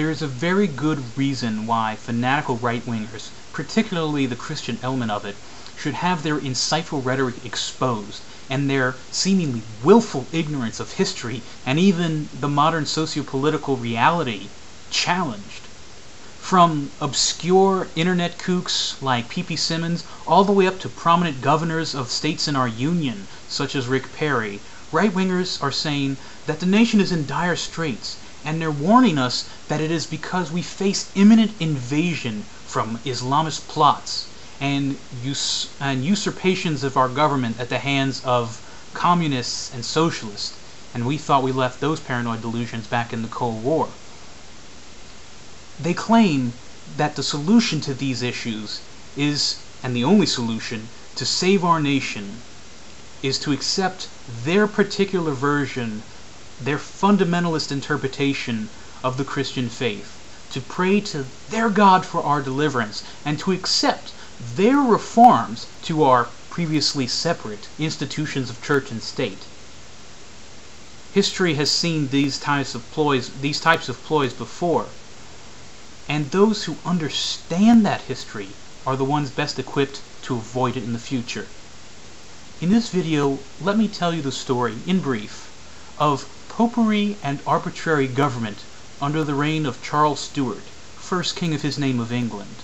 there is a very good reason why fanatical right-wingers, particularly the Christian element of it, should have their insightful rhetoric exposed, and their seemingly willful ignorance of history and even the modern socio-political reality challenged. From obscure internet kooks like PPSIMMONS all the way up to prominent governors of states in our union, such as Rick Perry, right-wingers are saying that the nation is in dire straits, and they're warning us that it is because we face imminent invasion from Islamist plots and usurpations of our government at the hands of communists and socialists, and we thought we left those paranoid delusions back in the Cold War. They claim that the solution to these issues is, and the only solution, to save our nation, is to accept their particular version, their fundamentalist interpretation of the Christian faith, to pray to their God for our deliverance, and to accept their reforms to our previously separate institutions of church and state. History has seen these types of ploys before, and those who understand that history are the ones best equipped to avoid it in the future. In this video, let me tell you the story, in brief, of popery and arbitrary government under the reign of Charles Stuart, first king of his name of England.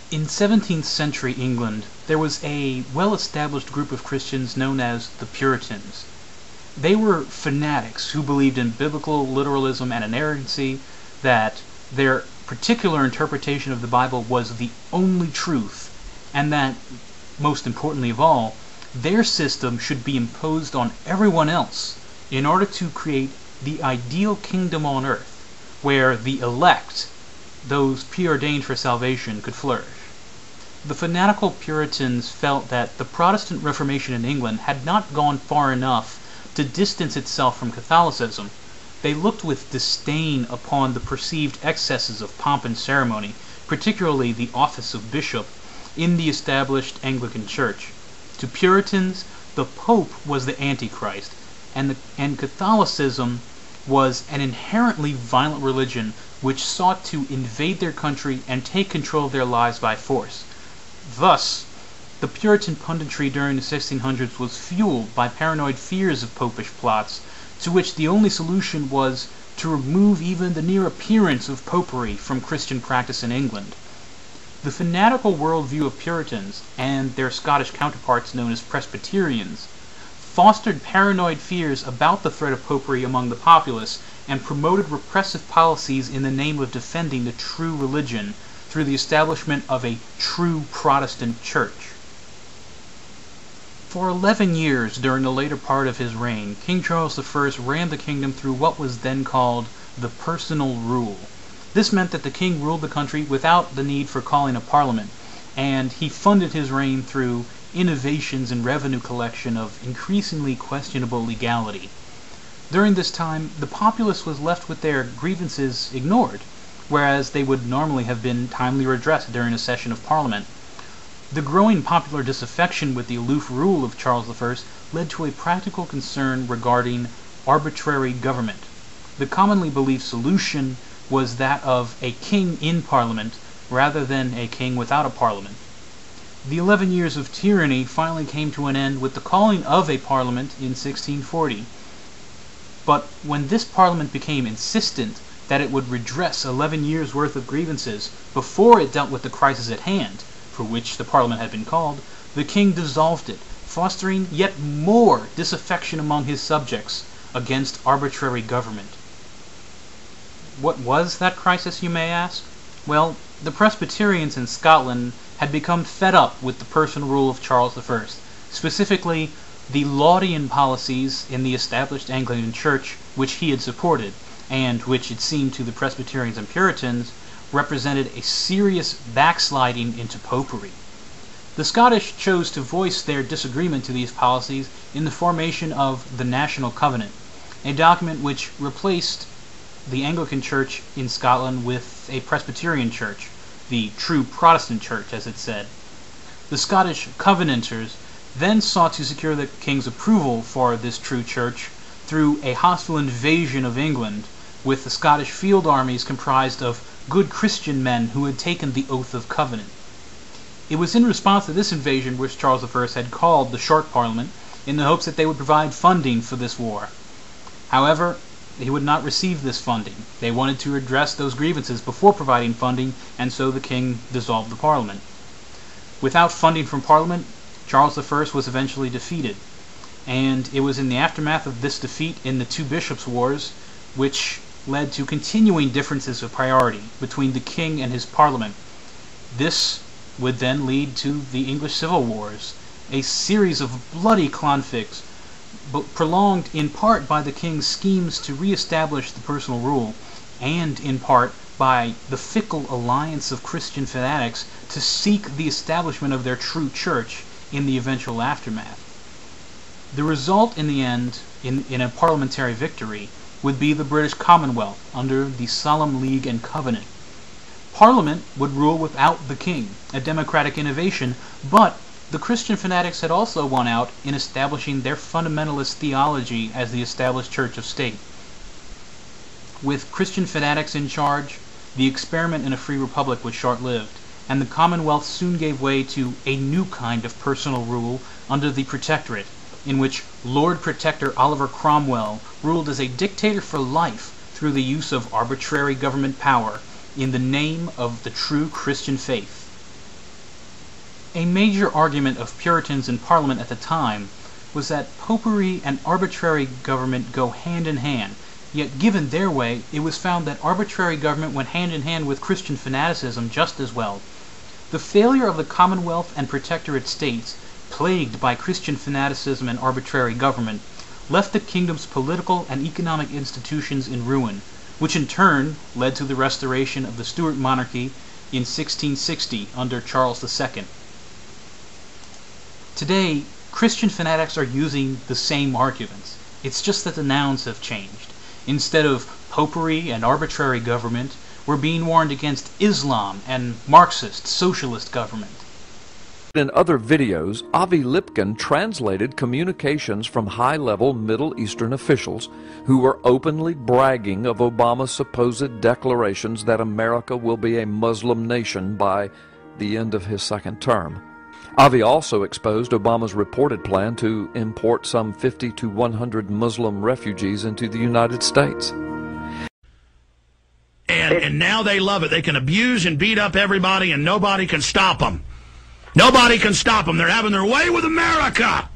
In 17th century England, there was a well-established group of Christians known as the Puritans. They were fanatics who believed in biblical literalism and inerrancy, that their particular interpretation of the Bible was the only truth, and that, most importantly of all, their system should be imposed on everyone else in order to create the ideal kingdom on earth, where the elect, those preordained for salvation, could flourish. The fanatical Puritans felt that the Protestant Reformation in England had not gone far enough to distance itself from Catholicism. They looked with disdain upon the perceived excesses of pomp and ceremony, particularly the office of bishop, in the established Anglican Church. To Puritans, the Pope was the Antichrist, and Catholicism was an inherently violent religion which sought to invade their country and take control of their lives by force. Thus, the Puritan punditry during the 1600s was fueled by paranoid fears of popish plots, to which the only solution was to remove even the near appearance of popery from Christian practice in England. The fanatical worldview of Puritans, and their Scottish counterparts known as Presbyterians, fostered paranoid fears about the threat of popery among the populace, and promoted repressive policies in the name of defending the true religion through the establishment of a true Protestant church. For 11 years during the later part of his reign, King Charles I ran the kingdom through what was then called the personal rule. This meant that the king ruled the country without the need for calling a parliament, and he funded his reign through innovations in revenue collection of increasingly questionable legality. During this time, the populace was left with their grievances ignored, whereas they would normally have been timely redressed during a session of Parliament. The growing popular disaffection with the aloof rule of Charles I led to a practical concern regarding arbitrary government. The commonly believed solution was that of a king in Parliament rather than a king without a Parliament. The 11 years of tyranny finally came to an end with the calling of a Parliament in 1640. But when this Parliament became insistent that it would redress 11 years' worth of grievances before it dealt with the crisis at hand, for which the Parliament had been called, the king dissolved it, fostering yet more disaffection among his subjects against arbitrary government. What was that crisis, you may ask? Well, the Presbyterians in Scotland had become fed up with the personal rule of Charles I, specifically the Laudian policies in the established Anglican Church which he had supported, and which, it seemed to the Presbyterians and Puritans, represented a serious backsliding into popery. The Scottish chose to voice their disagreement to these policies in the formation of the National Covenant, a document which replaced the Anglican Church in Scotland with a Presbyterian church, the true Protestant church, as it said. The Scottish Covenanters then sought to secure the king's approval for this true church through a hostile invasion of England with the Scottish field armies comprised of good Christian men who had taken the Oath of Covenant. It was in response to this invasion which Charles I had called the Short Parliament, in the hopes that they would provide funding for this war. However, he would not receive this funding. They wanted to address those grievances before providing funding, and so the king dissolved the Parliament. Without funding from Parliament, Charles I was eventually defeated, and it was in the aftermath of this defeat in the Two Bishops' Wars which led to continuing differences of priority between the king and his Parliament. This would then lead to the English Civil Wars, a series of bloody conflicts, but prolonged in part by the king's schemes to re-establish the personal rule, and in part by the fickle alliance of Christian fanatics to seek the establishment of their true church in the eventual aftermath. The result in the end, in a parliamentary victory, would be the British Commonwealth under the Solemn League and Covenant. Parliament would rule without the king, a democratic innovation, but the Christian fanatics had also won out in establishing their fundamentalist theology as the established church of state. With Christian fanatics in charge, the experiment in a free republic was short-lived, and the Commonwealth soon gave way to a new kind of personal rule under the Protectorate, in which Lord Protector Oliver Cromwell ruled as a dictator for life through the use of arbitrary government power in the name of the true Christian faith. A major argument of Puritans in Parliament at the time was that popery and arbitrary government go hand in hand, yet given their way, it was found that arbitrary government went hand in hand with Christian fanaticism just as well. The failure of the Commonwealth and Protectorate states, plagued by Christian fanaticism and arbitrary government, left the kingdom's political and economic institutions in ruin, which in turn led to the restoration of the Stuart monarchy in 1660 under Charles II. Today, Christian fanatics are using the same arguments. It's just that the nouns have changed. Instead of popery and arbitrary government, we're being warned against Islam and Marxist, socialist government. In other videos, Avi Lipkin translated communications from high-level Middle Eastern officials who were openly bragging of Obama's supposed declarations that America will be a Muslim nation by the end of his second term. Avi also exposed Obama's reported plan to import some 50 to 100 Muslim refugees into the United States. And now they love it. They can abuse and beat up everybody, and nobody can stop them. Nobody can stop them. They're having their way with America.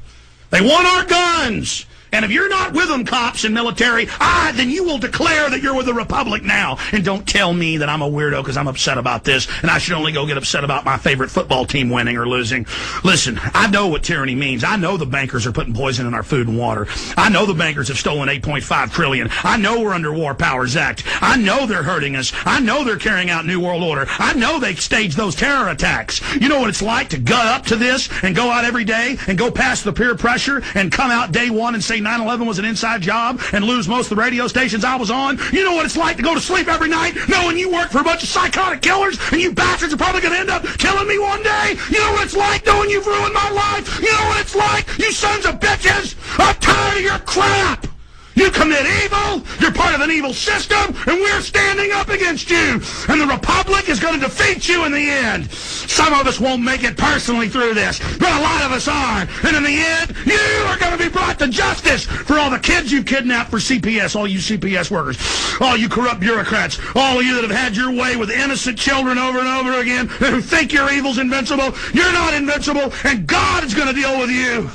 They want our guns. And if you're not with them, cops and military, then you will declare that you're with the Republic now. And don't tell me that I'm a weirdo because I'm upset about this, and I should only go get upset about my favorite football team winning or losing. Listen, I know what tyranny means. I know the bankers are putting poison in our food and water. I know the bankers have stolen $8.5 trillion. I know we're under War Powers Act. I know they're hurting us. I know they're carrying out New World Order. I know they staged those terror attacks. You know what it's like to gut up to this and go out every day and go past the peer pressure and come out day one and say 9/11 was an inside job and lose most of the radio stations I was on. You know what it's like to go to sleep every night knowing you work for a bunch of psychotic killers and you bastards are probably going to end up killing me one day. You know what it's like knowing you've ruined my life. You know what it's like, you sons of bitches. I'm tired of your crap. You commit evil, you're part of an evil system, and we're standing up against you. And the Republic is going to defeat you in the end. Some of us won't make it personally through this, but a lot of us are. And in the end, you are going to be brought to justice for all the kids you kidnapped for CPS, all you CPS workers, all you corrupt bureaucrats, all of you that have had your way with innocent children over and over again, who think your evil's invincible. You're not invincible, and God is going to deal with you.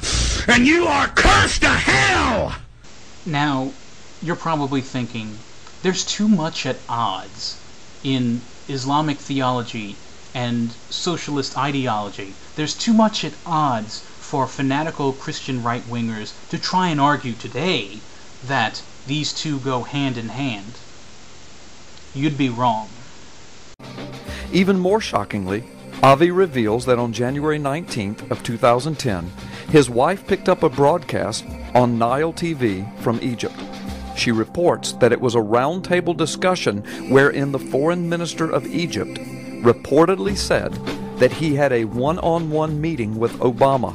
And you are cursed to hell. Now, you're probably thinking, there's too much at odds in Islamic theology and socialist ideology. There's too much at odds for fanatical Christian right-wingers to try and argue today that these two go hand in hand. You'd be wrong. Even more shockingly, Avi reveals that on January 19th of 2010, his wife picked up a broadcast on Nile TV from Egypt. She reports that it was a roundtable discussion wherein the foreign minister of Egypt reportedly said that he had a one-on-one meeting with Obama,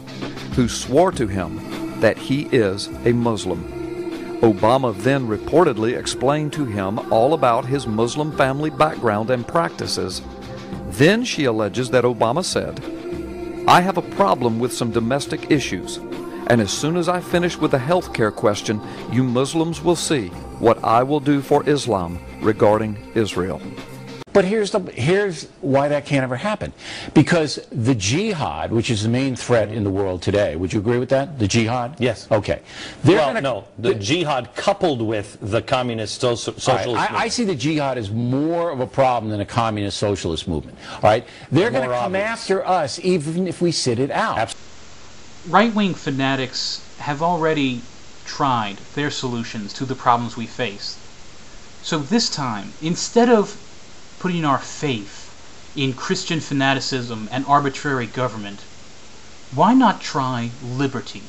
who swore to him that he is a Muslim. Obama then reportedly explained to him all about his Muslim family background and practices. Then she alleges that Obama said, "I have a problem with some domestic issues, and as soon as I finish with the health care question, you Muslims will see what I will do for Islam regarding Israel." But here's why that can't ever happen. Because the jihad, which is the main threat in the world today, would you agree with that? The jihad? Yes. Okay. The jihad coupled with the communist socialist movement. I see the jihad as more of a problem than a communist socialist movement. All right? They're going to come after us even if we sit it out. Absolutely. Right-wing fanatics have already tried their solutions to the problems we face. So this time, instead of putting our faith in Christian fanaticism and arbitrary government, why not try liberty?